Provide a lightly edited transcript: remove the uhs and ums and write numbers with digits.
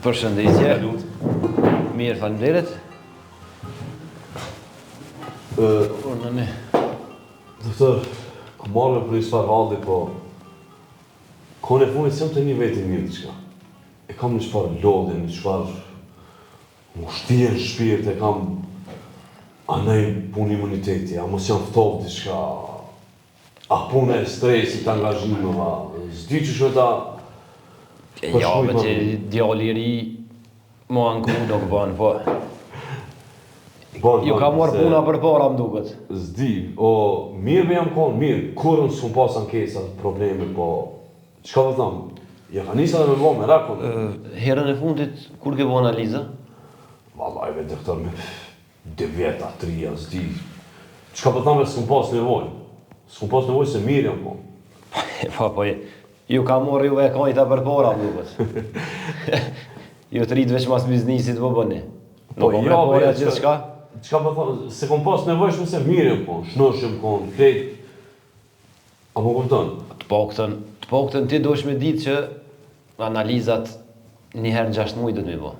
Përshëndetje. Mirë, faleminderit. Në Doktor, ku marrë për një çfarë halli, po kone funit s'jam të një veti mirë diçka. E kam një çfarë lodhje, një çfarë ushtije në shpirt, e kam anaj punë imuniteti, a mos jam ftohtë diçka, a punë e stresit, angazhimeve, s'di që shme ta... Ja, me që djalli i ri, mua në ku nuk bën, po... Ju ka marrë puna për para, më duket. S'di, mirë me jam konë, mirë, kurën s'kum pas ankesat, probleme, po... Qka të thamë, ja ka njësa dhe me bo me rakon. Herën e fundit, kur ke bo analiza? Valajve, doktor, me 2 vjeta, 3, s'di. Qka të thamë, s'kum pas nevoj. S'kum pas nevoj se mirë jam konë. Po, ju ka marrë juve e kajta për para, më duket. Ju të rritë veç mas biznisit po bëni. Nuk po mrepoja gjithë shka? Qka për thonë, se kom pas nevoj shme se mirë jam konë, shnosh jam konë, krejt. Apo kupton? Të paktën ti dosh me ditë që analizat njëherë në 6 muaj do të mi bo.